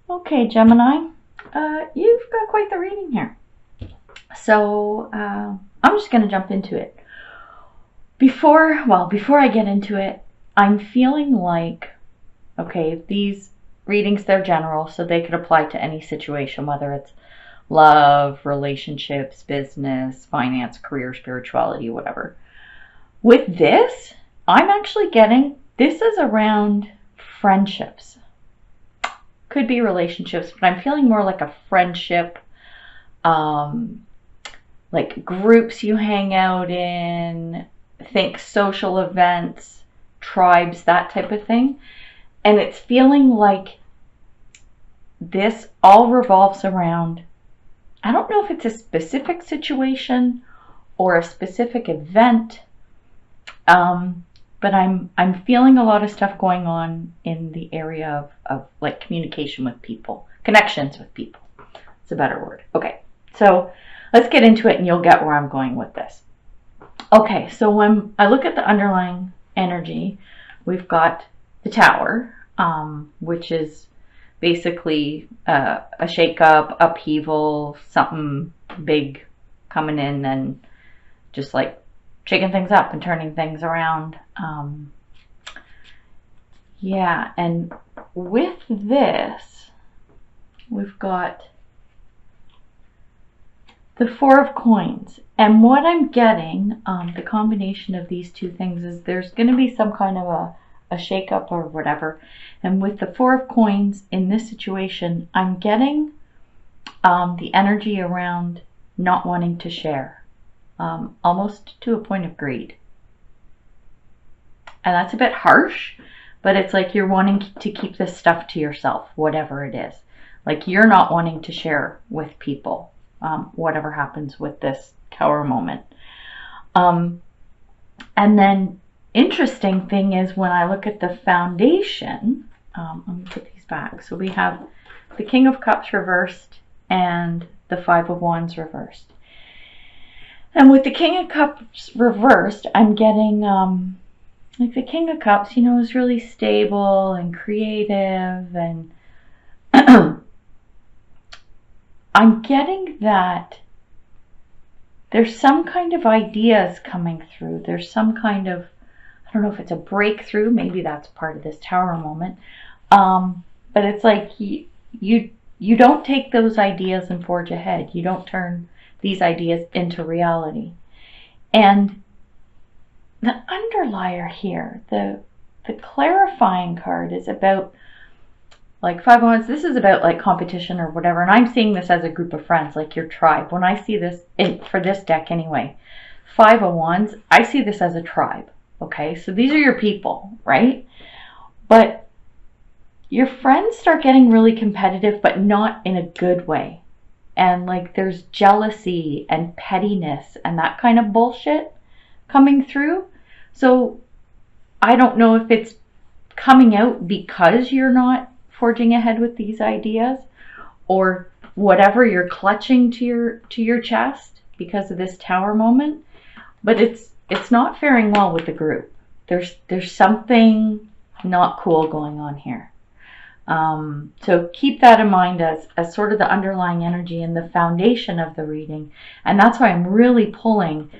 Okay, Gemini, you've got quite the reading here. So I'm just going to jump into it. Before I get into it, I'm feeling like, okay, these readings, they're general, so they could apply to any situation, whether it's love, relationships, business, finance, career, spirituality, whatever. With this, I'm actually getting, this is around friendships. Could be relationships, but I'm feeling more like a friendship, um, like groups you hang out in, think social events, tribes, that type of thing. And it's feeling like this all revolves around, I don't know if it's a specific situation or a specific event, but I'm feeling a lot of stuff going on in the area of like communication with people, connections with people. It's a better word. Okay, so let's get into it and you'll get where I'm going with this. Okay, so when I look at the underlying energy, we've got the Tower, which is basically a shake-up, upheaval, something big coming in and just like shaking things up and turning things around. Yeah, and with this, we've got the Four of Coins. And what I'm getting, the combination of these two things, is there's going to be some kind of a shake-up or whatever. And with the Four of Coins in this situation, I'm getting the energy around not wanting to share, almost to a point of greed. And that's a bit harsh, but it's like you're wanting to keep this stuff to yourself, whatever it is. Like you're not wanting to share with people, whatever happens with this Tower moment. And then interesting thing is when I look at the foundation, let me put these back. So we have the King of Cups reversed and the Five of Wands reversed. And with the King of Cups reversed, I'm getting, like the King of Cups, is really stable and creative, and I'm getting that there's some kind of ideas coming through. There's some kind of, I don't know if it's a breakthrough, maybe that's part of this Tower moment. But it's like you don't take those ideas and forge ahead. You don't turn these ideas into reality. And the underlier here, the clarifying card is about like Five of Wands. This is about like competition or whatever. And I'm seeing this as a group of friends, like your tribe. When I see this, for this deck anyway, Five of Wands, I see this as a tribe. Okay, so these are your people, right? But your friends start getting really competitive, but not in a good way. And like there's jealousy and pettiness and that kind of bullshit coming through. So I don't know if it's coming out because you're not forging ahead with these ideas, or whatever, you're clutching to your chest because of this Tower moment. But it's not faring well with the group. There's something not cool going on here. So keep that in mind as sort of the underlying energy and the foundation of the reading. And that's why I'm really pulling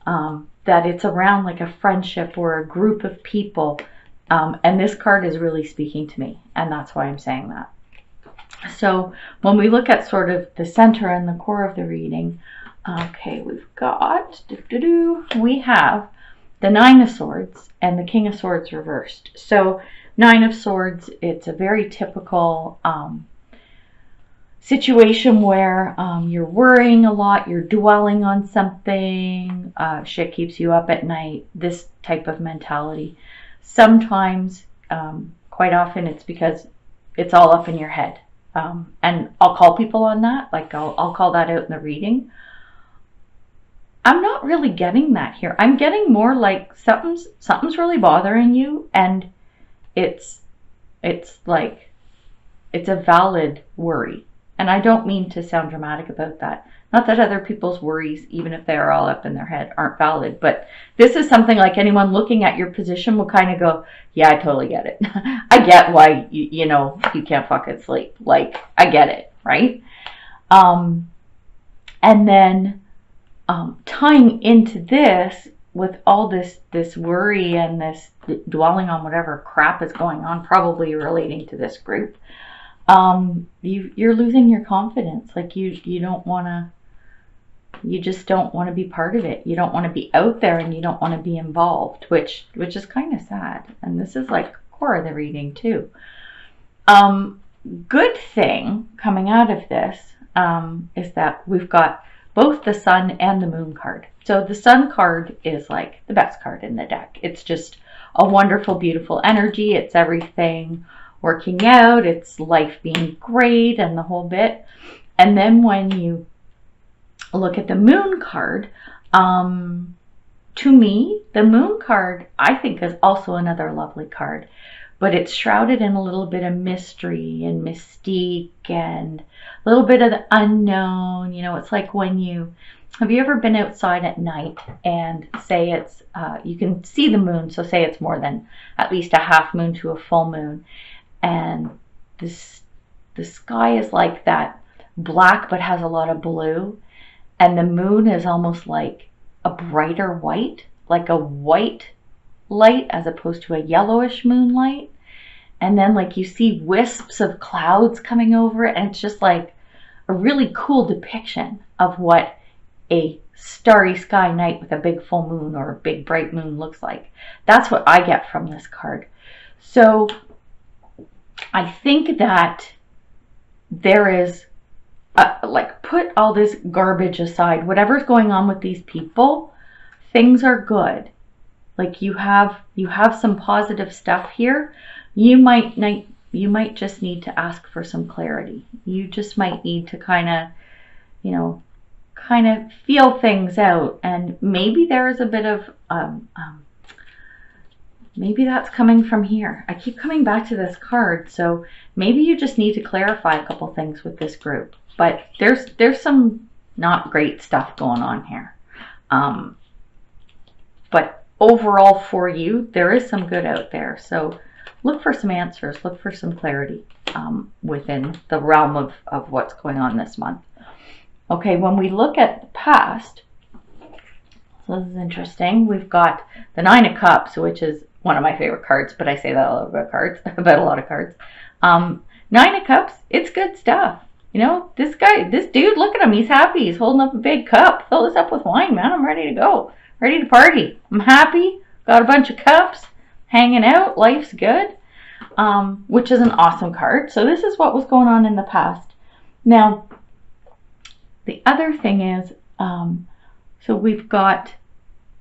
that it's around like a friendship or a group of people. And this card is really speaking to me. And that's why I'm saying that. So when we look at sort of the center and the core of the reading, okay, we've got, we have the Nine of Swords and the King of Swords reversed. So Nine of Swords, it's a very typical situation where you're worrying a lot, you're dwelling on something, shit keeps you up at night, this type of mentality. Sometimes, quite often, it's because it's all up in your head. And I'll call people on that, like I'll call that out in the reading. I'm not really getting that here. I'm getting more like something's really bothering you, and it's like it's a valid worry, And I don't mean to sound dramatic about that. Not that other people's worries, even if they are all up in their head, aren't valid. But this is something like anyone looking at your position will kind of go, yeah, I totally get it. I get why, you know, you can't fucking sleep. Like, I get it, right? And then tying into this with all this worry and this dwelling on whatever crap is going on, probably relating to this group, you're losing your confidence. Like you don't want to, you just don't want to be part of it. You don't want to be out there, and you don't want to be involved, which is kind of sad. And this is like core of the reading too. Good thing coming out of this is that we've got both the Sun and the Moon card. So the Sun card is like the best card in the deck. It's just a wonderful, beautiful energy. It's everything working out. It's life being great and the whole bit. And then when you look at the Moon card, to me, the Moon card, I think, is also another lovely card. But it's shrouded in a little bit of mystery and mystique and a little bit of the unknown. You know, it's like when have you ever been outside at night and say it's, you can see the moon, so say it's more than at least a half moon to a full moon, and the sky is like that black but has a lot of blue, and the moon is almost like a brighter white, like a white light as opposed to a yellowish moonlight. And then like you see wisps of clouds coming over it, and it's just like a really cool depiction of what a starry sky night with a big full moon or a big bright moon looks like. That's what I get from this card. So I think that there is like, put all this garbage aside, whatever's going on with these people, things are good. Like you have some positive stuff here. You might just need to ask for some clarity. You just might need to kind of feel things out, and maybe there is a bit of maybe that's coming from here. I keep coming back to this card, so maybe you just need to clarify a couple things with this group. But there's some not great stuff going on here. But overall for you, there is some good out there. So look for some answers, look for some clarity within the realm of what's going on this month. Okay, when we look at the past, so this is interesting. We've got the Nine of Cups, which is one of my favorite cards, but I say that a lot about cards, about a lot of cards. Nine of Cups, it's good stuff. You know, this dude, look at him. He's happy. He's holding up a big cup. Fill this up with wine, man. I'm ready to go. Ready to party. I'm happy. Got a bunch of cups. Hanging out. Life's good. Which is an awesome card. So this is what was going on in the past. Now, the other thing is, so we've got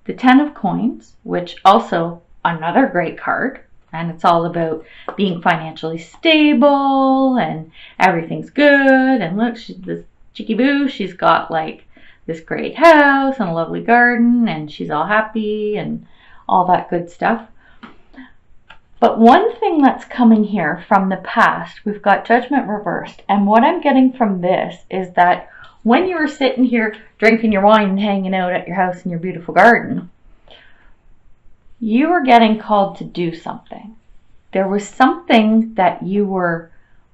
the Ten of Coins, which also another great card. And it's all about being financially stable and everything's good. And look, she's this cheeky boo. She's got like this great house and a lovely garden, and she's all happy and all that good stuff. But one thing that's coming here from the past, we've got Judgment reversed. And what I'm getting from this is that when you were sitting here drinking your wine and hanging out at your house in your beautiful garden, you were getting called to do something. There was something that you were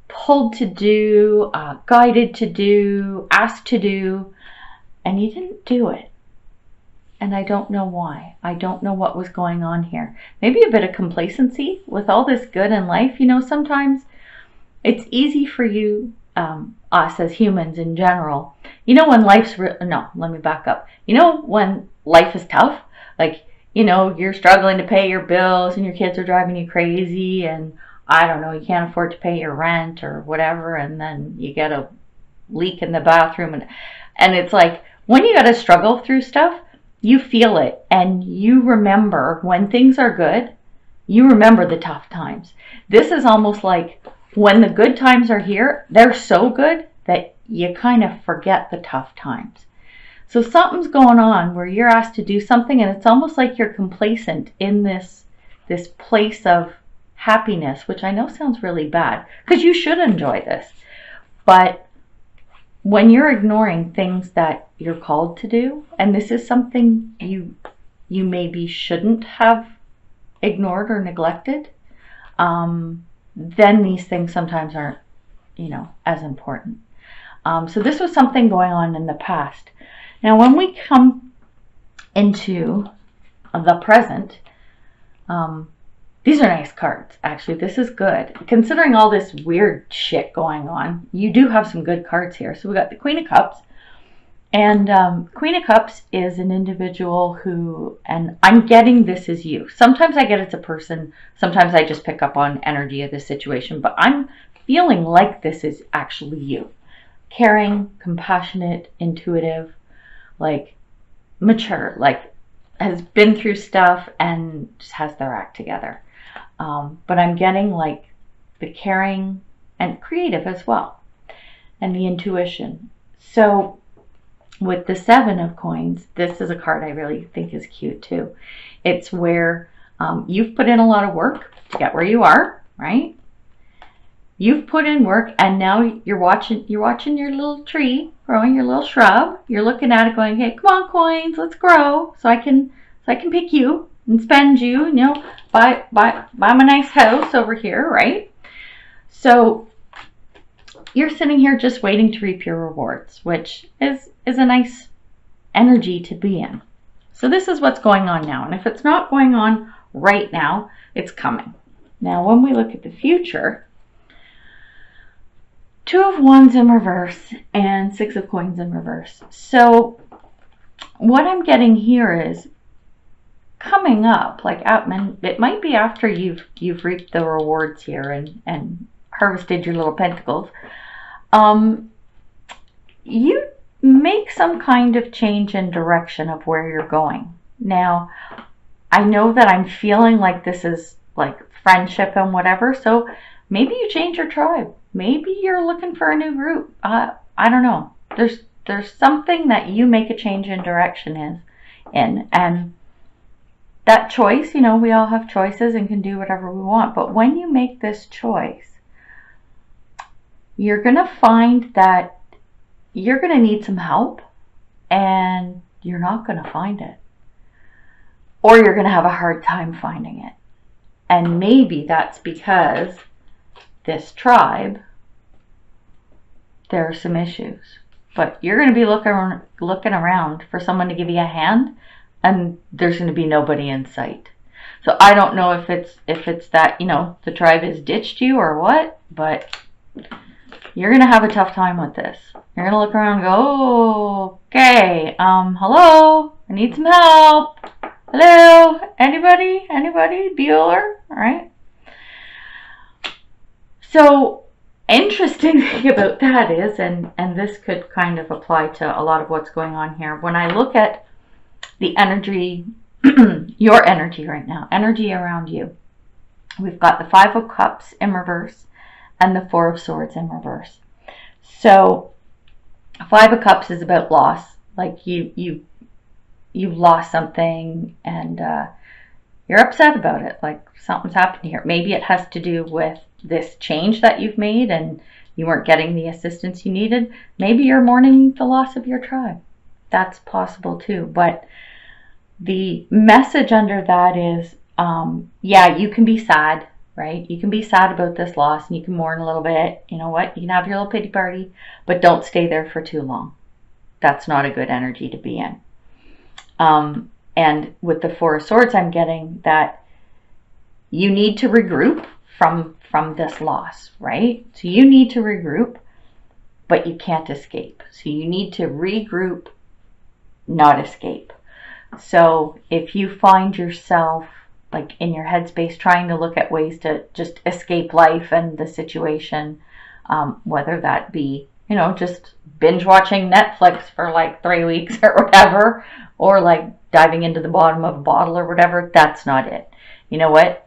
pulled to do, guided to do, asked to do, and you didn't do it. And I don't know why. I don't know what was going on here. Maybe a bit of complacency with all this good in life. You know, sometimes it's easy for you, us as humans in general. You know when life's no, let me back up. You know when life is tough? Like, you know, you're struggling to pay your bills and your kids are driving you crazy, and I don't know, you can't afford to pay your rent or whatever, and then you get a leak in the bathroom, and it's like when you got to struggle through stuff, you feel it, and you remember when things are good, you remember the tough times. This is almost like when the good times are here, they're so good that you kind of forget the tough times. So something's going on where you're asked to do something, and it's almost like you're complacent in this place of happiness, which I know sounds really bad because you should enjoy this. But when you're ignoring things that you're called to do, and this is something you maybe shouldn't have ignored or neglected, then these things sometimes aren't, as important. So this was something going on in the past. Now, when we come into the present, these are nice cards. Actually, this is good. Considering all this weird shit going on, you do have some good cards here. So we got the Queen of Cups. And Queen of Cups is an individual who, and I'm getting this is you. Sometimes I get it's a person. Sometimes I just pick up on energy of the situation. But I'm feeling like this is actually you. Caring, compassionate, intuitive, like mature, like has been through stuff and just has their act together. But I'm getting like the caring and creative as well, and the intuition. So with the Seven of Coins, this is a card I really think is cute too. It's where you've put in a lot of work to get where you are, right? You've put in work, and now you're watching your little tree growing, your little shrub. You're looking at it going, hey, come on, coins, let's grow so I can pick you and spend you, buy my nice house over here, right? So you're sitting here just waiting to reap your rewards, which is a nice energy to be in. So this is what's going on now. And if it's not going on right now, it's coming. Now, when we look at the future, Two of Wands in reverse and Six of Coins in reverse. So what I'm getting here is coming up, like it might be after you've reaped the rewards here and harvested your little pentacles. You make some kind of change in direction of where you're going. Now, I know that I'm feeling like this is like friendship and whatever, so maybe you change your tribe. Maybe you're looking for a new group. I don't know. There's something that you make a change in direction in, and that choice, we all have choices and can do whatever we want. But when you make this choice, you're going to find that you're going to need some help, and you're not going to find it. Or you're going to have a hard time finding it. And maybe that's because this tribe, there are some issues. But you're going to be looking around for someone to give you a hand, and there's going to be nobody in sight. So I don't know if it's that, the tribe has ditched you or what, but you're going to have a tough time with this. You're going to look around and go, oh, okay, hello, I need some help. Hello, anybody? Bueller? All right. So interesting thing about that is, and this could kind of apply to a lot of what's going on here. When I look at the energy, your energy right now, energy around you, we've got the Five of Cups in reverse and the Four of Swords in reverse. So Five of Cups is about loss, like you've lost something and you're upset about it, like something's happened here. Maybe it has to do with this change that you've made and you weren't getting the assistance you needed. Maybe you're mourning the loss of your tribe. That's possible too. But the message under that is, yeah, you can be sad, right? You can be sad about this loss and you can mourn a little bit. You know what? You can have your little pity party, but don't stay there for too long. That's not a good energy to be in. And with the Four of Swords, I'm getting that you need to regroup from this loss, right? So you need to regroup, but you can't escape. So you need to regroup, not escape. So if you find yourself like in your headspace trying to look at ways to just escape life and the situation, whether that be, just binge watching Netflix for like 3 weeks or whatever, or like diving into the bottom of a bottle or whatever, that's not it. You know what?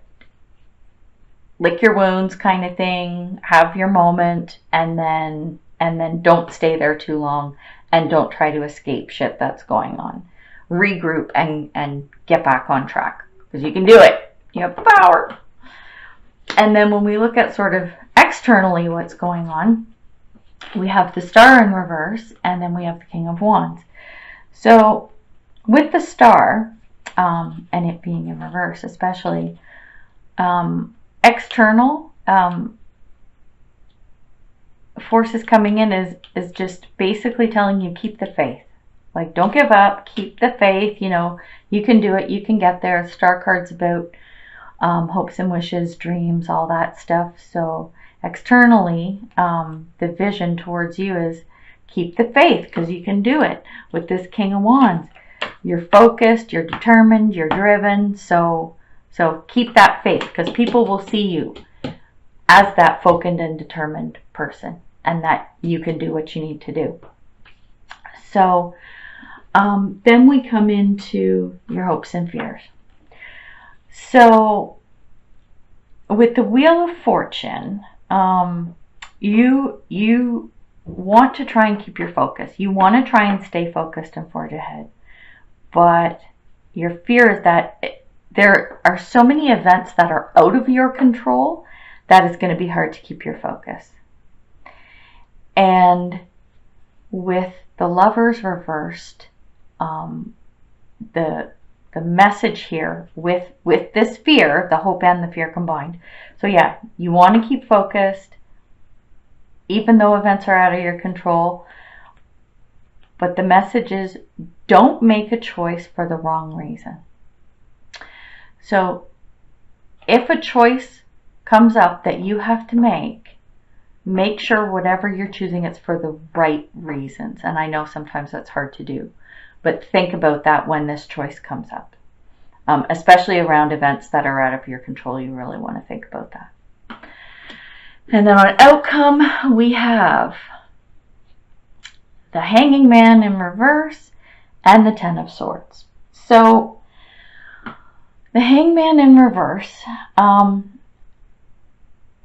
Lick your wounds kind of thing, have your moment, and then don't stay there too long, and don't try to escape shit that's going on. Regroup and get back on track, because you can do it. You have the power. And then when we look at sort of externally what's going on, we have the Star in reverse, and then we have the King of Wands. So with the Star, and it being in reverse especially, external forces coming in is just basically telling you keep the faith. Like, don't give up, keep the faith, you know, you can do it, you can get there. Star card's about hopes and wishes, dreams, all that stuff. So externally, the vision towards you is keep the faith, because you can do it. With this King of Wands, you're focused, you're determined, you're driven. So keep that faith, because people will see you as that focused and determined person, and that you can do what you need to do. So then we come into your hopes and fears. So with the Wheel of Fortune, you want to try and keep your focus. You want to try and stay focused and forge ahead. But your fear is that there are so many events that are out of your control that it's going to be hard to keep your focus. And with the Lovers reversed, the message here with this fear, the hope and the fear combined. So yeah, you want to keep focused, even though events are out of your control. But the message is, don't make a choice for the wrong reason. So if a choice comes up that you have to make sure whatever you're choosing, it's for the right reasons. And I know sometimes that's hard to do, but think about that when this choice comes up. Especially around events that are out of your control, you really want to think about that. And then on outcome, we have the Hanging Man in reverse and the Ten of Swords. So the Hangman in reverse, and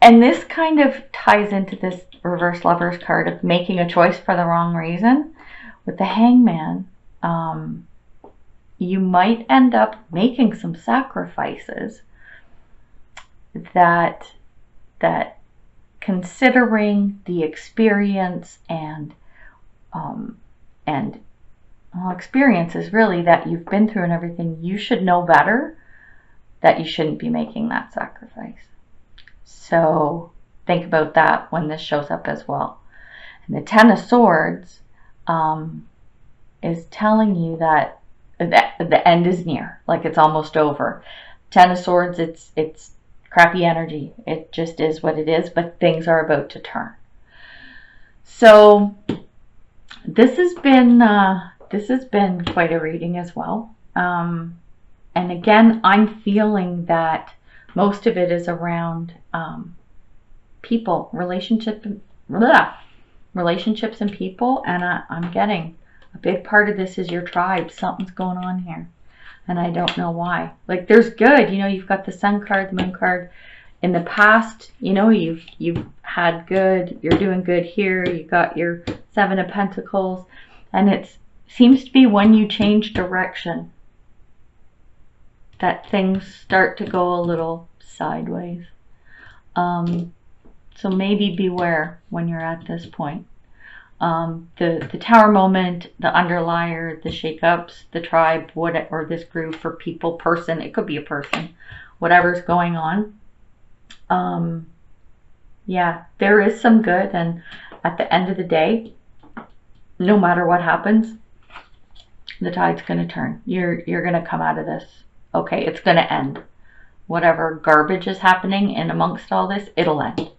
this kind of ties into this reverse Lovers card of making a choice for the wrong reason. With the Hangman, you might end up making some sacrifices that considering the experience and experiences really that you've been through and everything, you should know better that you shouldn't be making that sacrifice. So think about that when this shows up as well. And the Ten of Swords is telling you that the end is near, like it's almost over. Ten of Swords, it's crappy energy. It just is what it is, but things are about to turn. So this has been quite a reading as well. And again, I'm feeling that most of it is around people, relationships and people, and I'm getting a big part of this is your tribe. Something's going on here, and I don't know why. Like, there's good, you know, you've got the Sun card, the Moon card. In the past, you know, you've had good, you're doing good here, you got your Seven of Pentacles, and it seems to be when you change direction that things start to go a little sideways. So maybe beware when you're at this point. The Tower moment, the Underlier, the shakeups, the tribe, or this group for people, person, it could be a person, whatever's going on. Yeah, there is some good, and at the end of the day, no matter what happens, the tide's going to turn. You're going to come out of this. Okay, it's going to end. Whatever garbage is happening in amongst all this, it'll end.